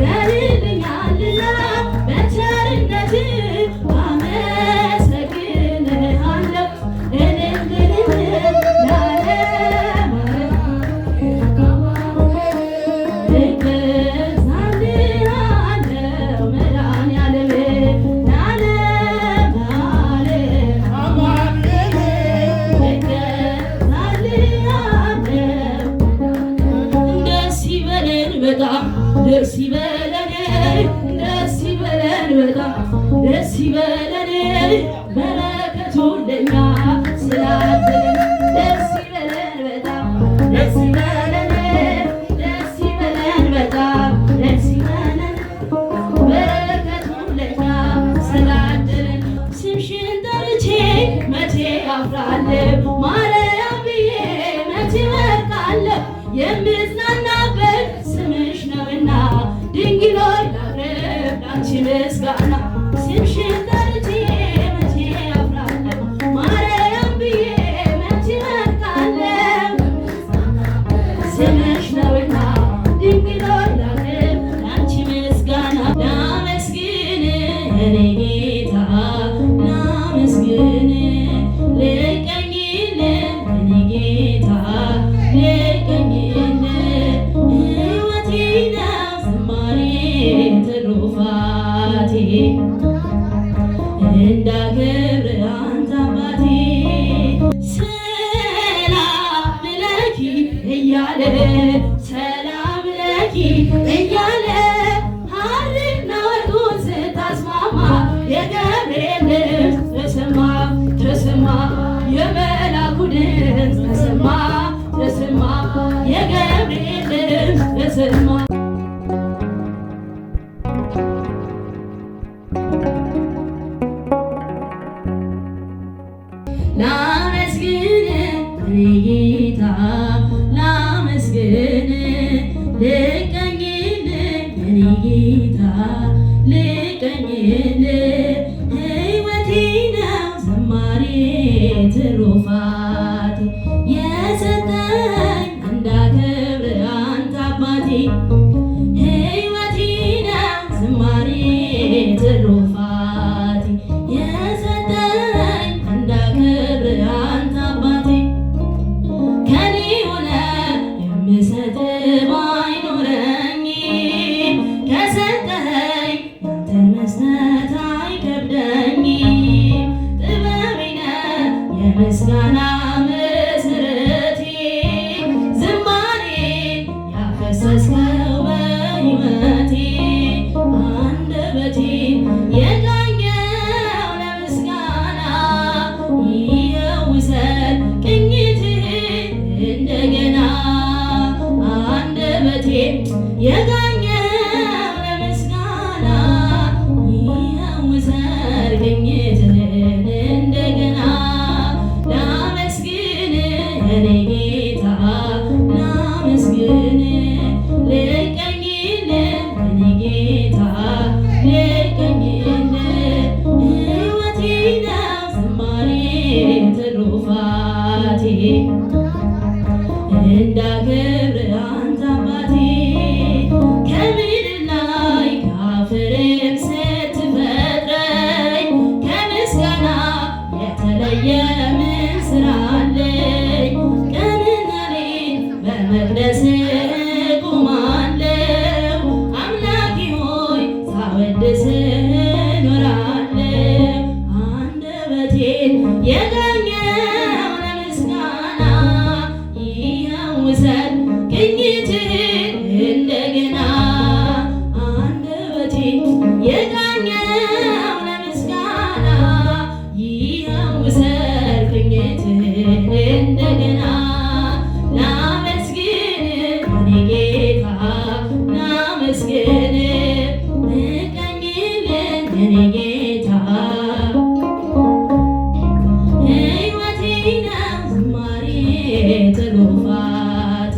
ይገልልኛልና በቸርነት አመሰግንሃለሁ ደስ ይበለን ደስ ይበለን በጣም ደስ ይበለን በረከቱ ለኛ ስላደለን ደስ ይበለን በጣም ደስ ይበለን ደስ ይበለን በጣም ደስ ይበለን በረከቱ ለኛ ስላደለን ስምሽን ጠርቼ መቼ አፍራለሁ ማርያም ብዬ መቼ እወድቃለሁ የምጽናናበት ስምሽ ነውና ድንግል ሆይ ላቅርብ ላንቺ ምስጋና ስምሽን ጠርቼ መቼ አፍራለሁ ማርያም ብዬ መቼ እወድቃለሁ ስምሽ ነውና ድንግል ሆይ ላቅርብ ላንቺ ምስጋና ላመስግን የኔ ጌታ ላመስግን ልቀኝልህ የኔ ጌታ እንዳከብር አንተ አባቴ ሰላም ለኪ እያለ ሰላም ለኪ እያለ ሐርና ወርቁን ስታስማማ የገብርኤል ድምፅ ተሰማ ተሰማ የመላኩ ድምፅ ተሰማ ተሰማ የገብርኤል ድምፅ ተሰማ ላመስግን ጌታ ላመስግን ልቀኝልህ የኔ ጌታ ልቀኝልህ ሕይወቴ ነው ዝማሬ ትሩፋቴ የሰጠኝ እንዳከብር አንተ አባቴ ሕይወቴ ነው ዝማሬ ትሩፋቴ የሰጠኝ እንዳከብር አንተ አባቴ ከኔ ሆነ የምሰጥ ባይኖረኝ ከሰጠኸኝ ያንተን መስጠት አይከብደኝ ጥበቤ ነህ የምስጋና መሰረቴ ዝማሬን ያፈሰስከው በሕይወቴ አንደበቴን የቃኘው ለምስጋና ይኸው ውሰድ ቅኝትህን እንደገና አንደበቴን የቃኘው ለምስጋና ይኸው ውሰድ ቅኝትህን እንደገና ላመስግን የኔ ጌታ ላመስግን ልቀኝልህ የኔ ጌታ ልቀኝልህ ሕይወቴ ነው ዝማሬ ትሩፋቴ እንዳከብር አንተ አባቴ ከምድር ላይ ከአፈርም ስትፈጥረኝ ከምስጋና የተለየ ምን ስራ አለኝ ቀንና ሌት በመቅደስህ እቆማለሁ አምላኬ ሆይ ሳወድስህ እኖራለሁ አንደበቴን የቃኘው ለምስጋና ይኸው ውሰድ ቅኝትህን እንደገና አንደበቴን የቃኘው ለምስጋና ይኸው ውሰድ ቅኝትህን እንደገና ላመስግን የኔ ጌታ ላመስግን ልቀኝልህ የኔ ጌታ ሕይወቴ ነው ዝማሬ ትሩፋቴ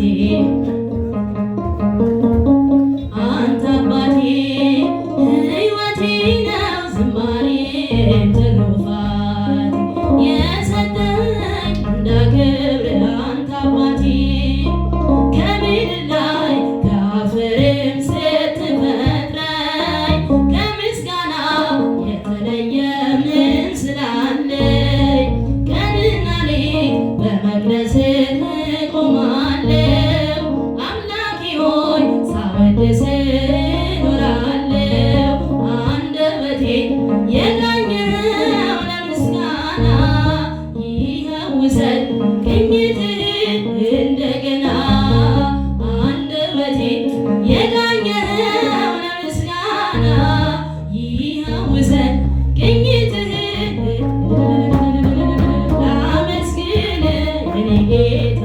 ሳወድስ እኖራለሁ አንደበቴን የቃኘው ለምስጋና ይኸው ውሰድ ቅኝትህን እንደገና አንደበቴን የቃኘው ለምስጋና ይኸው ውሰድ ቅኝትህን ላመስግን የኔ ጌታ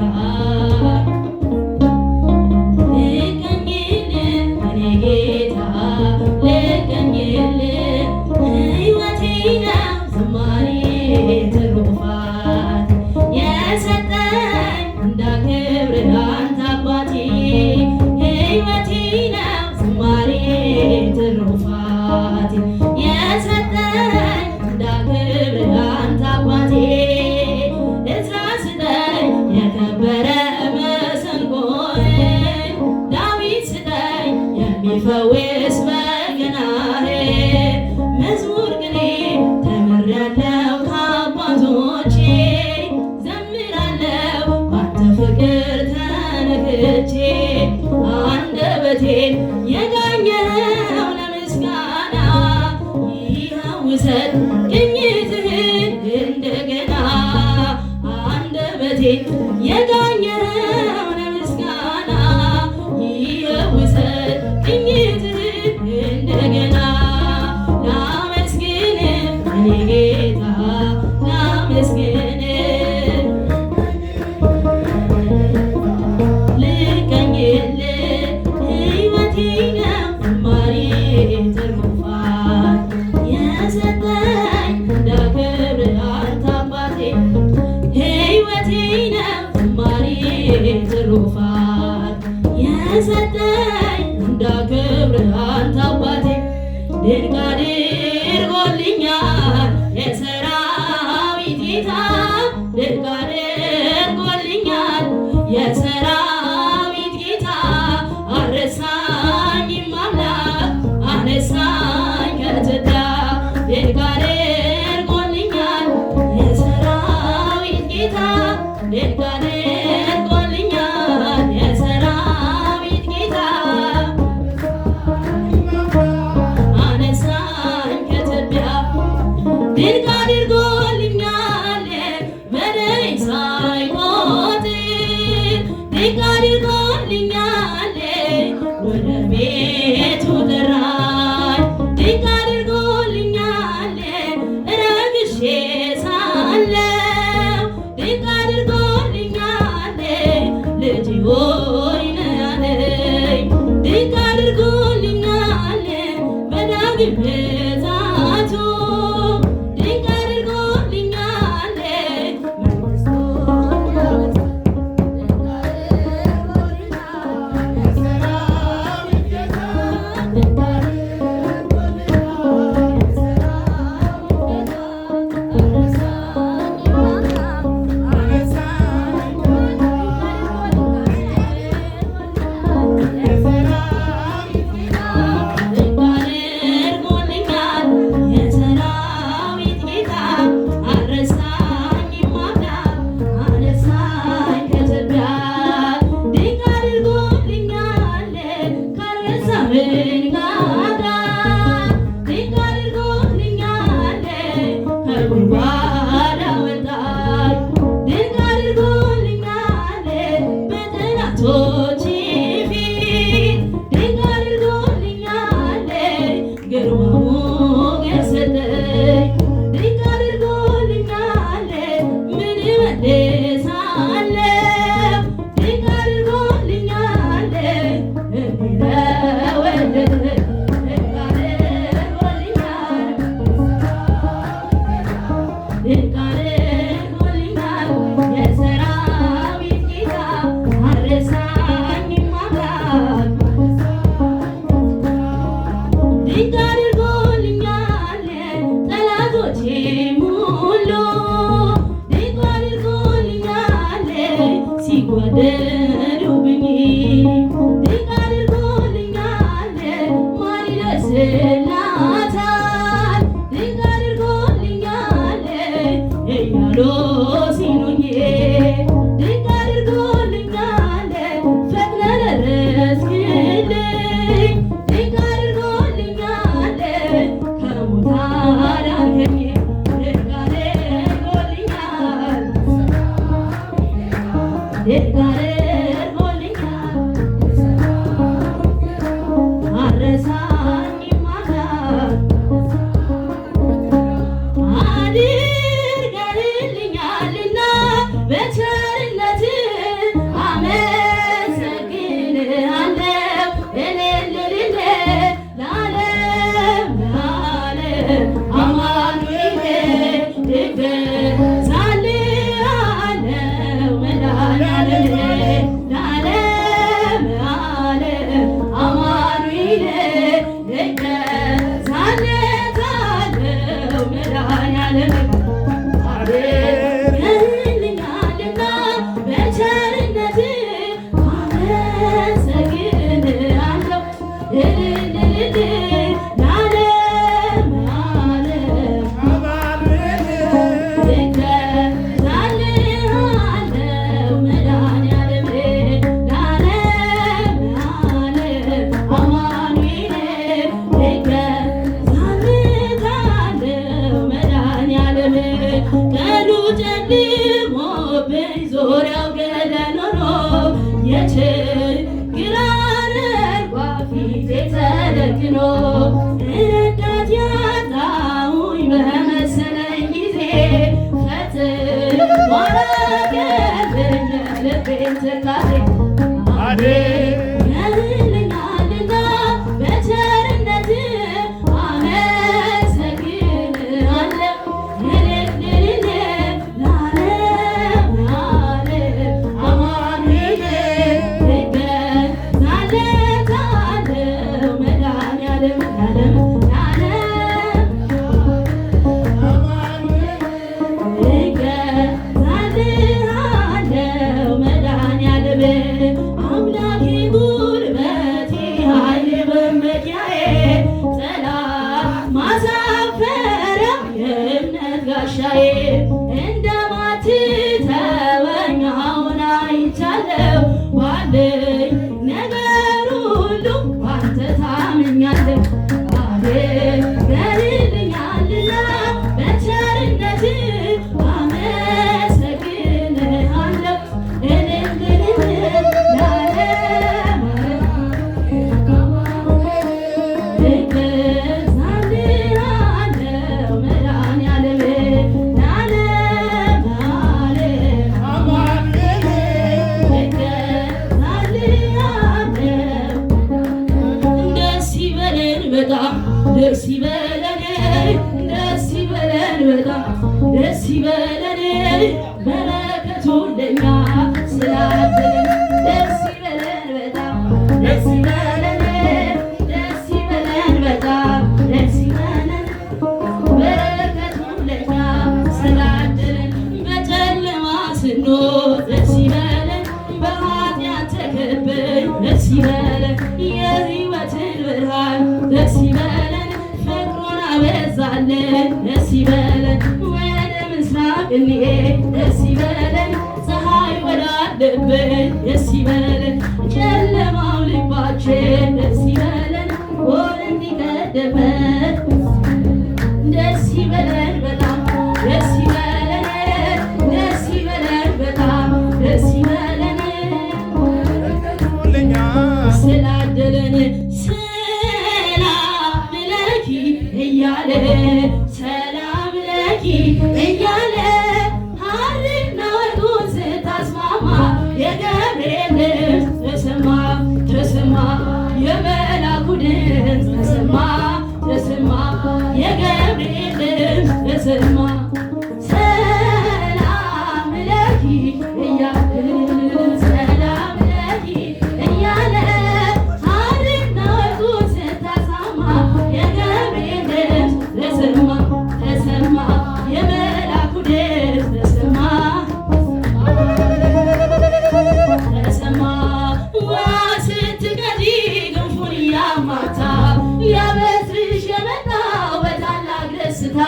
ፈውስ በገናዬ መዝሙር ቅኔ ተምሬያለሁ ከአባቶቼ ዘምራለሁ ባንተ ፍቅር ተነክቼ አንደበቴን የቃኘው ለምስጋና ይኸው ውሰድ ቅኝትህን እንደገና አንደበቴን የቃኘው ለምስጋና ይኸው ውሰድ ቅኝትህን እንደገና ላመስግን እኔ ጌታ ላመስግን ልቀኝልህ ሕይወቴ ነው ዝማሬ ትሩፋት የሰጠኝ እንዳከብር አንተ አባቴ ሕይወቴ ነው ዝማሬ ትሩፋት የሰጠኝ እንዳከብር አንተ አባቴ ድንቅ አድርጎልኛል የሰራዊት ጌታ ድንቅ አድርጎልኛል የሰራዊት ጌታ አልረሳኝም አምላክ አነሳኝ ከትቢያ ድንቅ አድርጎልኛል የሰራዊት ጌታ ድንቅ አድርጎልኛል የሰራዊት ጌታ አነሳኝ ከትቢያ ድንቅ አድርጎልኛል በደሌን ሳይቆጥር ድንቅ አድርጎልኛል ወደ ቤቱ ጠራኝ ድንቅ አድርጎልኛል ረግሼ ሳለሁ ድንቅ አድርጎልኛል ልጅ ሆይ ነይ አለኝ ድንቅ አድርጎልኛል በዳግም ብዛቱ ድንቅ አድርጎልኛል የሰራዊት ጌታ አልረሳኝም አምላክ አነሳኝ ከትቢያ ድንቅ አድርጎልኛል ካረሳኸኝ ጋራ ድንቅ አድርጎልኛል ከጉድጓድ አወጣኝ ድንቅ አድርጎልኛል በጠላቶቼ ፊት ድንቅ አድርጎልኛል ግርማ ሞገስ ሰጠኝ ድንቅ አድርጎልኛል ምን እመልሳለሁ ድንቅ አድርጎልኛል እንዲህ ለወደደኝ ድንቅ አድርጎልኛል ድንቅ አድርጎልኛል የሰራዊት ጌታ አልረሳኝም አምላክ ድንቅ አድርጎልኛል ጠላቶቼም ሁሉ ድንቅ አድርጎልኛል ሲጓደዱብኝ ድንቅ አድርጎልኛል ማን ይደርስላታል ድንቅ አድርጎልኛል እያሉ ሲሉኝ ድንቅ አድርጎልኛል ፈጥነህ ደረስክልኝ ፊቴ ተደቅኖ ረዳት ያጣሁኝ በመሰለኝ ጊዜ ፈጽሞ አረገልኝ ልቤን ትካዜ ያድነኛልና በቸርነት አመሰግንሃለሁ እልል ለዓለም አማኑኤል እገዛለታለሁ መድኃኒዓለም እገዛልሃለሁ መድኃኒዓለም አምላኬ ጉልበቴ ኃይሌ መመኪያዬ ጠላት ማሳፈሪያ የእምነት ጋሻዬ እንደማትተወኝ አሁን አይቻለሁ ባለኝ ነገር ሁሉ ባንተ ታምኛለሁ አድነህልኛልና በቸርነትህ አመሰግንሃለሁ እልል ለዓለም እገዛልሃለሁ መድኃኒዓለም ለዓለም ደስ ይበለን በጣም ደስ ይበለን ደስ ይበለን በጣም ደስ ይበለን በረከቱ ለኛ ስላደለን ደስ ይበለን በጣም ደስ ይበለን ደስ ይበለን በጣም ደስ ይበለን በረከቱ ለኛ ስላደለን በጨለማ ስንኖር ደስ ይበለን በኃጢአት ተከበን ደስ ይበለን የሕይወትን ብርሃን ደስ ይበለን ፍቅሩን አበዛለን ደስ ይበለን ወደ ምስራቅ እንሂድ ደስ ይበለን ፀሐይ ወዳለበት ደስ ይበለን ጨለማው ልባችን ደስ ይበለን ወደ እንዲቀደመን ደስ ይበለን በጣም ደስ ይበለን ደስ ይበለን በጣም ደስ ይበለን ስላደለን ሰላም ለኪ እያለ ሰላም ለኪ እያለ ሐርና ወርቁን ስታስማማ የገብርኤል ድምፅ ተሰማ ተሰማ የመላኩ ድምፅ ተሰማ ተሰማ የገብርኤል ድምፅ ተሰማ ሰላም ለኪ እያለ ሰላም ለኪ እያለ ሐርና ወርቁን ስታስማማ የገብርኤል ድምፅ ተሰማ ተሰማ የመላኩ ድምፅ ተሰማ ተሰማ ዋ ስትቀዲ ክንፉን እያማታ ሊያበስርሽ የመጣው በታላቅ ደስታ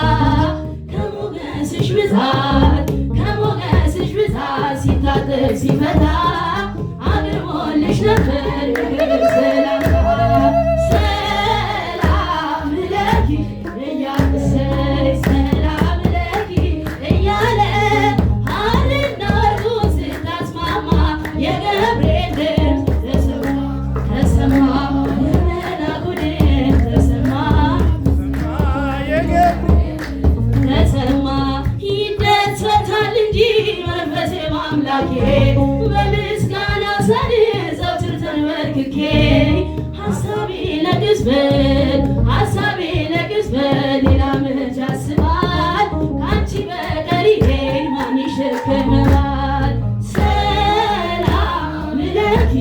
ከሞገስሽ ብዛት ከሞገስሽ ብዛት ሲታጠቅ ሲፈታ አቅርቦልሽ ነበር የክብር ሰላምታ ሰላም ለኪ እያለ ሰላም ለኪ እያለ ሐርና ወርቁን ስታስማማ የገብርኤል ድምፅ ተሰማ ተሰማ የመላኩ ድምፅ ተሰማ ተሰማ ይደሰታል እንጂ መንፈሴ በአምላኬ በምስጋና ሳድር ዘወትር ተንበርክኬ ሐሳቤ ለቅጽበት ሐሳቤ ለቅጽበት ሌላ መች ያስባል ከአንቺ በቀር ይሄን ማን ይሸከመዋል ሰላም ለኪ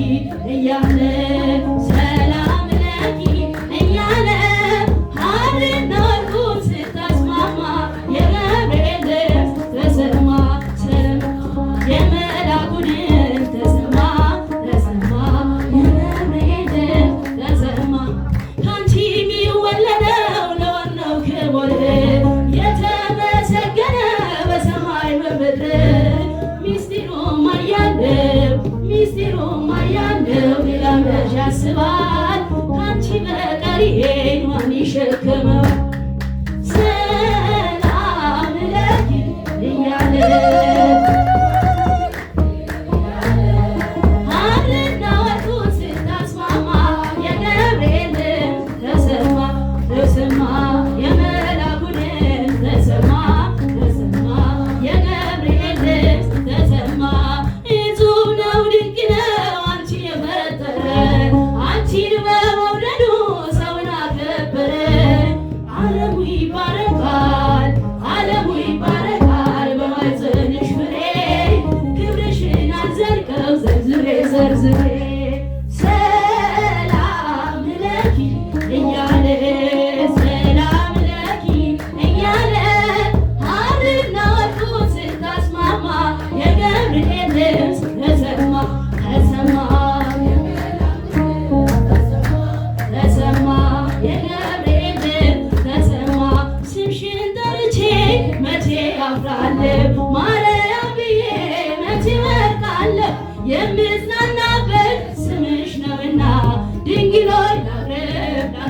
እያለ ሰላም ለኪ እያለ ሐርና ወርቁን ስታስማማ የገብርኤል ድምፅ ተሰማ ተሰማ የመላኩ ድምፅ ተሰማ ተሰማ የገብርኤል ድምፅ ተሰማ ካንቺ የሚወለደው ለዋናው ክቡር የተመሰገነ በሰማይ በምድር ሚስጢሩም አያለው ሌላ መች ያስባል ካንቺ በቀር ይሄን ማን ይሸከመዋል ሰላም ለኪ እያለ ሐርና ወርቁን ስታስማማ የገብርኤል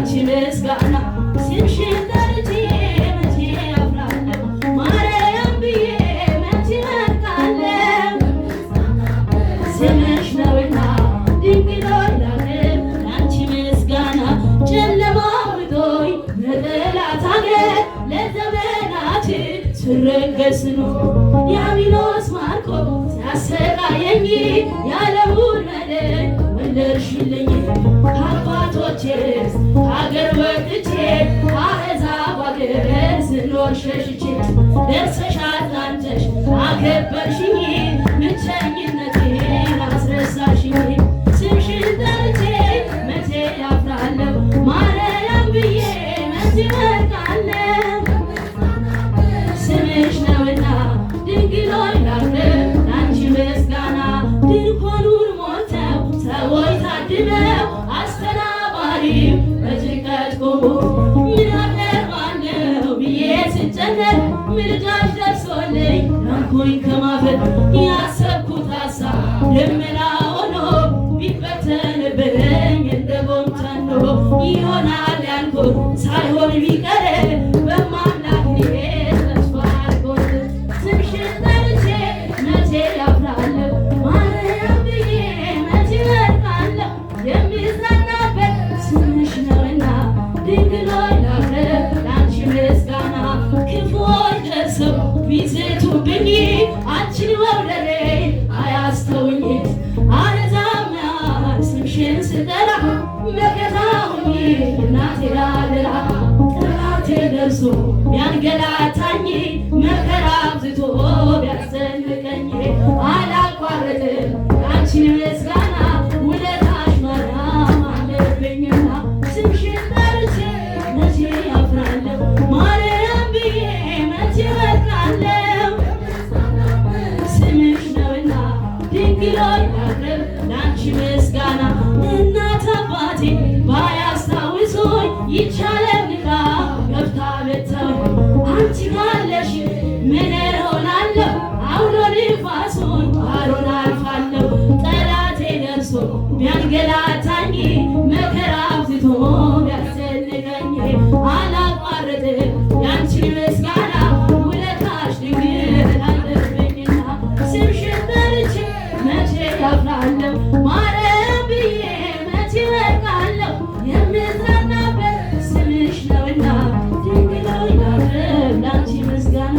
ላንቺ ምስጋና ስምሽን ጠርቼ መቼ አፍራለሁ ማርያም ብዬ መቼ እመርጣለሁ ስምሽ ነውና ድንግል ሆይ ላቅርብ ላንቺ ምስጋና ጨለማው ውጦኝ በጠላት አገር ለዘመናት ስረገስ ነው ዲያብሎስ ማርኮ ሲያሰቃየኝ ያለውን መድን ወለድሽልኝ ከአባቶቼስ ከአገር ወጥቼ ከአሕዛብ አገር ስኖር ሸሽቼ ደርሰሽ አጽናንተሽ አከበርሽኝ ብቸኝነቴን አስረሳሽኝ ስምሽን ጠርቼ መቼ አፍራለሁ ማርያም ብዬ መቼ እመርጣለሁ ስምሽ ነውና ድንግል ሆይ ላቅርብ ላንቺ ምስጋና ድንኳኑን ሞልተው ሰዎች ታድመው አስተናባሪው በጭንቀት ቆሞ ምን አቀርባለሁ ብዬ ስጨነቅ ምልጃሽ ደርሶልኝ ዳንኩኝ ከማፈር ያሰብኩት ሐሳብ ደመና ሆኖ ቢበተንብኝ እንደ ጎምተኖ ይሆናል ያልኩት ሳይሆን ቢቀር በማምላክ ተስፋ አልቆርጥም ስምሽን ጠርቼ መቼ አፍራለሁ ማርያም ብዬ መቼ እመርጣለሁ የሚጽናናበት ስምሽ ነውና ድንግል ሆይ ላቅርብ ላንቺ ምስጋና ክፉዎች ደርሰው ቢዝቱብኝ አንቺን መውደዴን አያስተውኝ አሕዛብ መሃል ስምሽን ስጠራ መከታ ሁኚ እናቴ አደራ ጠላቴ ደርሶ ቢያንገላታኝ መከራ አብዝቶ ቢያስጨንቀኝ አላቋርጥም አንቺን ምስጋና ውለታሽ ማርያም አለብኝና ስምሽን ጠርቼ መቼ አፍራለሁ ማርያም ብዬ መቼ እመርጣለሁ ስምሽ ነውና ድንግል ሆይ ላቅርብ ላንቺ ምስጋና እናት አባቴ ባያስታውሱኝ ይቻለም ንቃ ገብታ ብትተውኝ አንቺ ካለሽ ምን እሆናለሁ አውሎ ንፋሱን ባሮን አልፋለሁ ጠላቴ ደርሶ ቢያንገላታኝ መከራ አብዝቶ ቢያስጨንቀኝ አላቋርጥም ያንቺን ምስጋና ውለታሽ ድንግል አለብኝና ስምሽን ጠርቼ መቼ አፍራለሁ ማርያም ብዬ መቼ እመርጣለሁ የምጽናናበት ስምሽ ነውና ድንግል ሆይ ላቅርብ ላንቺ ምስጋና